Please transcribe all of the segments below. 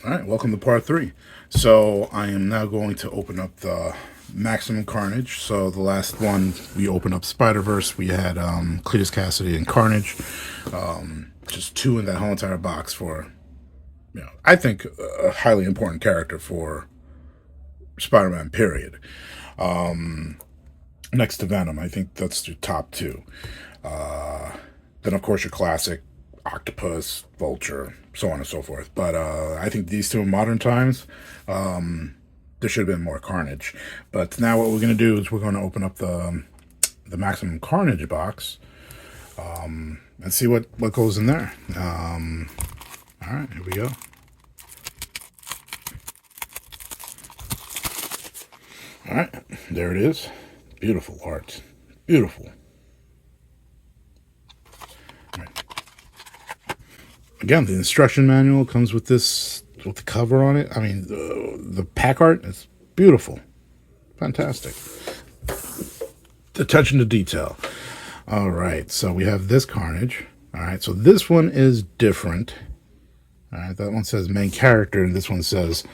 All right, welcome to part three. So I am now going to open up the Maximum Carnage. So the last one we opened up Spider-Verse. We had Cletus, Kasady, and Carnage. Just two in that whole entire box for, I think a highly important character for Spider-Man. Period. Next to Venom, I think that's the top two. Then of course your classic Octopus, Vulture, so on and so forth. But I think these two in modern times, there should have been more Carnage. But now what we're going to do is we're going to open up the Maximum Carnage box and see what goes in there. All right, here we go. All right, there it is. Beautiful art. Beautiful. Again, the instruction manual comes with this, with the cover on it. I mean, the pack art is beautiful. Fantastic. The attention to detail. All right, so we have this Carnage. All right, so this one is different. All right, that one says main character, and this one says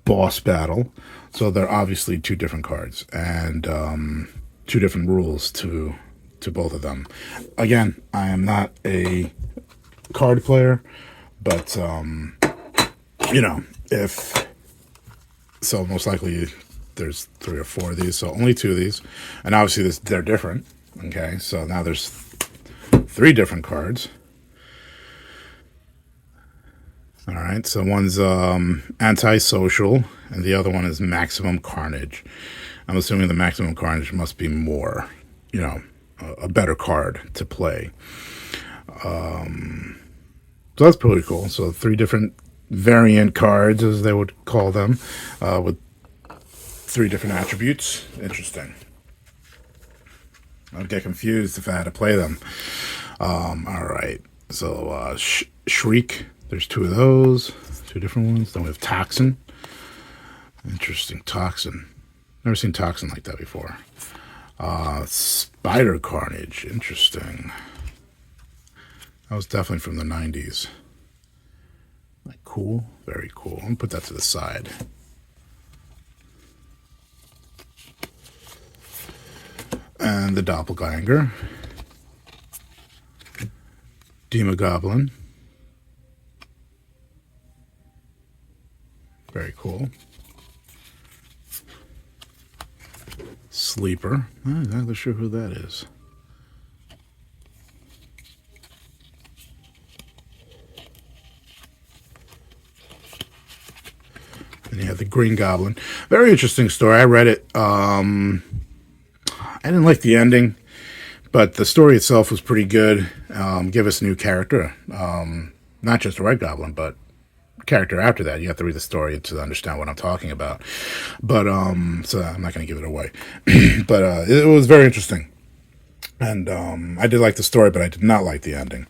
boss battle. So they're obviously two different cards, and two different rules to both of them. Again, I am not a card player, but if so, most likely there's 3 or 4 of these, so only 2 of these, and obviously they're different. Okay, so now there's 3 different cards. All right, so one's antisocial, and the other one is Maximum Carnage. I'm assuming the Maximum Carnage must be more, a better card to play. So that's pretty cool. So 3 different variant cards, as they would call them, with 3 different attributes. Interesting. I'd get confused if I had to play them. All right. So Shriek, there's 2 of those, 2 different ones. Then we have Toxin. Interesting. Toxin. Never seen Toxin like that before. Spider Carnage. Interesting. That was definitely from the 90s. Like, cool. Very cool. I'm going to put that to the side. And the Doppelganger. Demogoblin. Very cool. Sleeper. I'm not exactly sure who that is. And you have the Green Goblin. Very interesting story. I read it. I didn't like the ending, but the story itself was pretty good. Give us a new character. Not just a Red Goblin, but character after that. You have to read the story to understand what I'm talking about. But so I'm not going to give it away. But it was very interesting. And I did like the story, but I did not like the ending.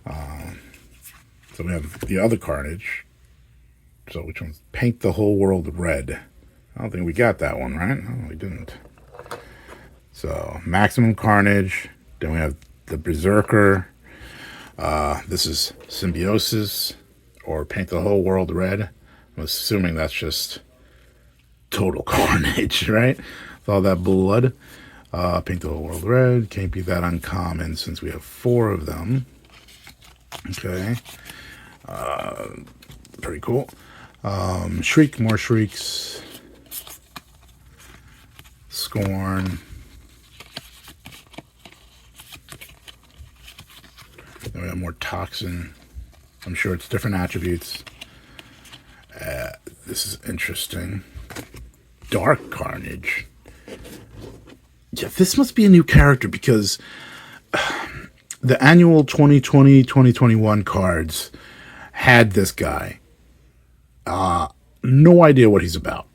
So we have the other Carnage. So which one's Paint the Whole World Red? I don't think we got that one, right? No, we didn't. So Maximum Carnage. Then we have the Berserker. This is Symbiosis or Paint the Whole World Red. I'm assuming that's just total carnage, right? With all that blood. Paint the Whole World Red. Can't be that uncommon since we have 4 of them. Okay. Pretty cool. Shriek, more Shrieks. Scorn. Then we have more Toxin. I'm sure it's different attributes. This is interesting. Dark Carnage. Yeah, this must be a new character because the annual 2020-2021 cards had this guy. No idea what he's about.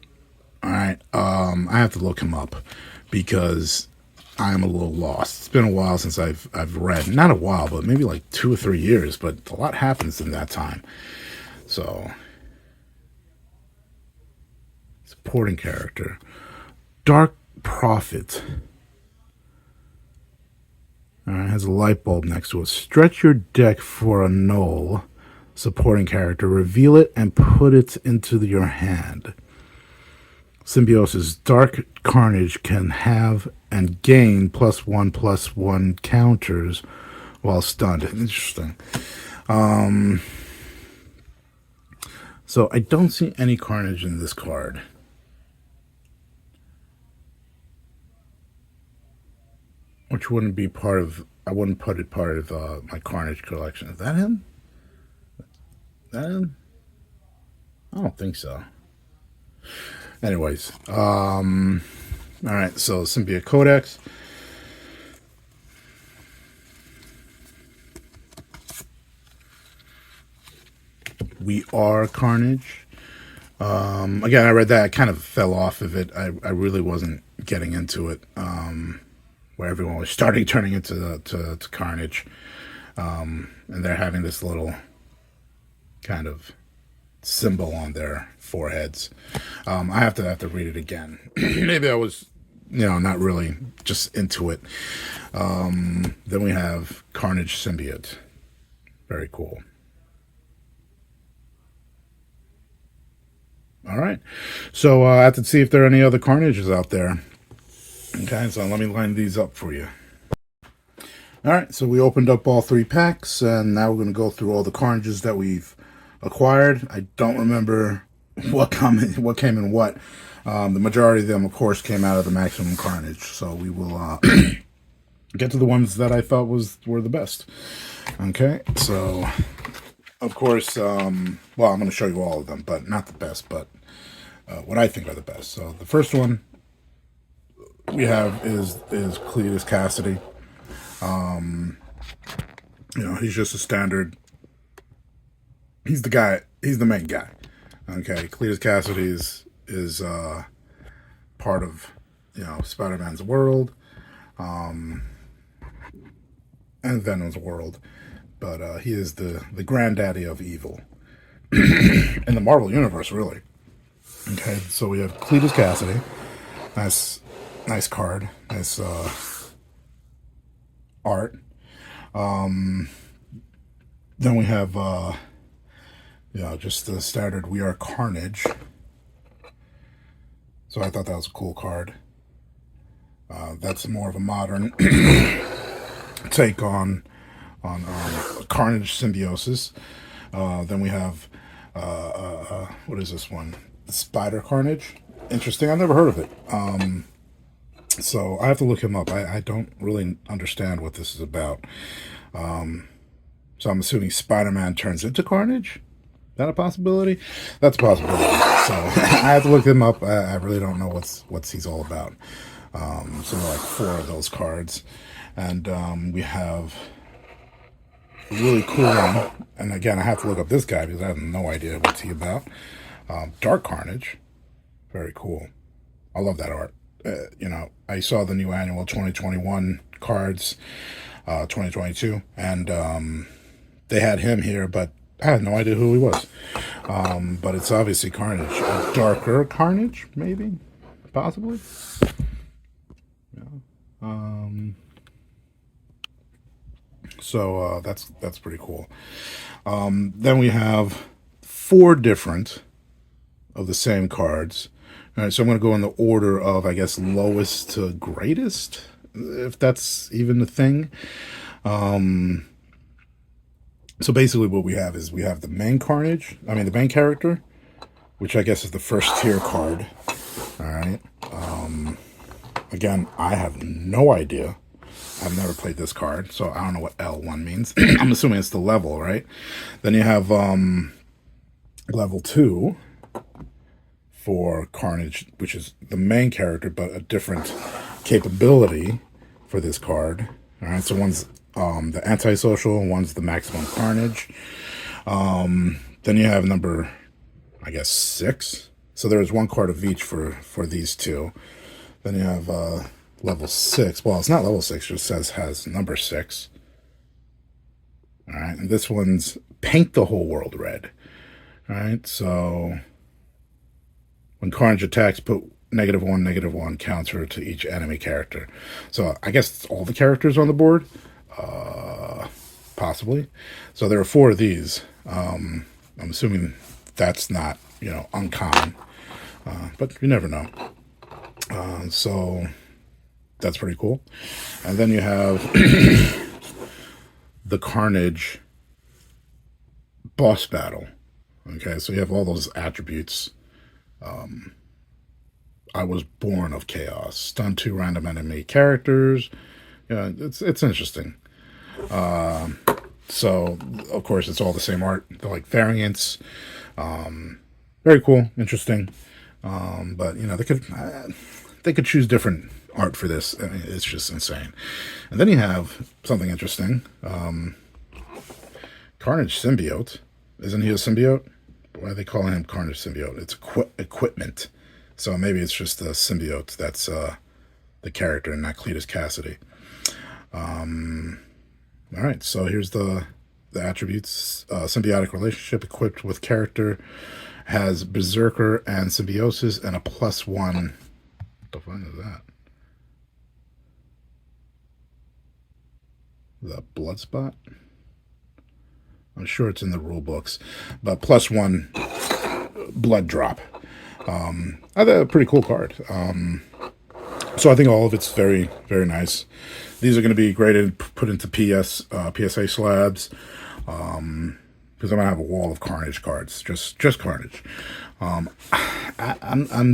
All right. I have to look him up because I'm a little lost. It's been a while since I've read. Not a while, but maybe like 2 or 3 years. But a lot happens in that time. So, supporting character. Dark Prophet. All right, has a light bulb next to it. Stretch your deck for a null. supporting character. Reveal it and put it into your hand. Symbiosis. Dark Carnage can have and gain +1/+1 counters while stunned. Interesting. So I don't see any Carnage in this card. Which wouldn't be part of, I wouldn't put it part of my Carnage collection. Is that him? That him? I don't think so. Anyways, all right, so Symbiote Codex. We Are Carnage. Again, I read that. I kind of fell off of it. I really wasn't getting into it. Where everyone was starting turning into to Carnage. And they're having this little kind of symbol on their foreheads. I have to read it again. Maybe I was, not really just into it. Then we have Carnage Symbiote. Very cool. All right. So I have to see if there are any other Carnages out there. Okay, so let me line these up for you. All right, so we opened up all 3 packs, and now we're going to go through all the Carnages that we've acquired. I don't remember what came in what. The majority of them, of course, came out of the Maximum Carnage. So we will get to the ones that I thought were the best. Okay, so of course, I'm going to show you all of them, but not the best, but what I think are the best. So the first one we have is Cletus Kasady. He's just a standard. He's the guy. He's the main guy. Okay, Cletus Kasady is part of Spider-Man's world, and Venom's world, but he is the granddaddy of evil in the Marvel universe, really. Okay, so we have Cletus Kasady. Nice card. Nice art. Then we have just the standard We Are Carnage. So I thought that was a cool card. That's more of a modern take on Carnage Symbiosis. Then we have what is this one? Spider Carnage. Interesting. I've never heard of it. So I have to look him up. I don't really understand what this is about. So I'm assuming Spider-Man turns into Carnage. Is that a possibility? That's a possibility. So I have to look him up. I really don't know what's he's all about. So like 4 of those cards, and we have a really cool one. And again, I have to look up this guy because I have no idea what's he about. Dark Carnage, very cool. I love that art. I saw the new annual 2021 cards, 2022, and they had him here, but I had no idea who he was. But it's obviously Carnage. A darker Carnage, maybe? Possibly? Yeah. So that's pretty cool. Then we have 4 different of the same cards. All right, so I'm going to go in the order of, I guess, lowest to greatest, if that's even a thing. So basically what we have is we have the main Carnage, the main character, which I guess is the first tier card. All right. Again, I have no idea. I've never played this card, so I don't know what L1 means. I'm assuming it's the level, right? Then you have level 2 for Carnage, which is the main character, but a different capability for this card. All right, so one's the antisocial, and one's the maximum Carnage. Then you have number, I guess, 6. So there's 1 card of each for these 2. Then you have level 6. Well, it's not level 6; it just has number 6. All right, and this one's Paint the Whole World Red. All right, so when Carnage attacks, put -1/-1 counter to each enemy character. So I guess it's all the characters on the board. possibly. So there are 4 of these. I'm assuming that's not, uncommon, but you never know. So that's pretty cool. And then you have the Carnage boss battle. Okay, so you have all those attributes. I was born of chaos. Stun 2 random enemy characters. Yeah, it's interesting. So of course it's all the same art. They're like variants. Very cool, interesting. But they could choose different art for this. I mean, it's just insane. And then you have something interesting. Carnage symbiote. Isn't he a symbiote? Why are they calling him Carnage symbiote? It's equipment. So maybe it's just the symbiote that's the character and not Cletus Kasady. All right, so here's the attributes. Symbiotic relationship equipped with character has Berserker and Symbiosis and a +1. What the fuck is that? The blood spot? I'm sure it's in the rule books, but +1 blood drop. I thought a pretty cool card. So I think all of it's very, very nice. These are going to be graded, put into PSA slabs, because I'm going to have a wall of Carnage cards, just Carnage. I'm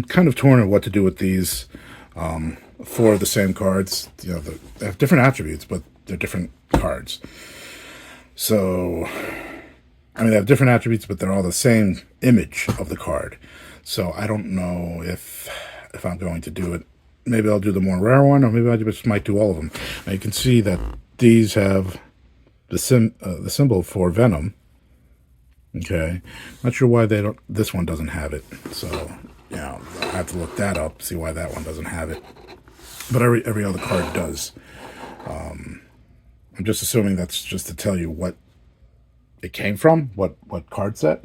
kind of torn on what to do with these 4 of the same cards. They have different attributes, but they're different cards. So, I mean, they have different attributes, but they're all the same image of the card. So I don't know if I'm going to do it. Maybe I'll do the more rare one, or maybe I just might do all of them. Now you can see that these have the symbol for Venom. Okay, not sure why they don't. This one doesn't have it. So I have to look that up, see why that one doesn't have it. But every other card does. I'm just assuming that's just to tell you what it came from, what card set.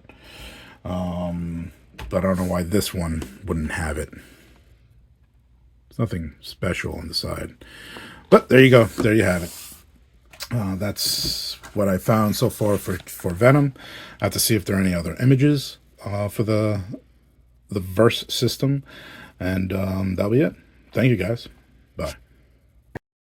But I don't know why this one wouldn't have it. There's nothing special on the side. But there you go. There you have it. That's what I found so far for Venom. I have to see if there are any other images for the verse system. And that'll be it. Thank you, guys. Bye.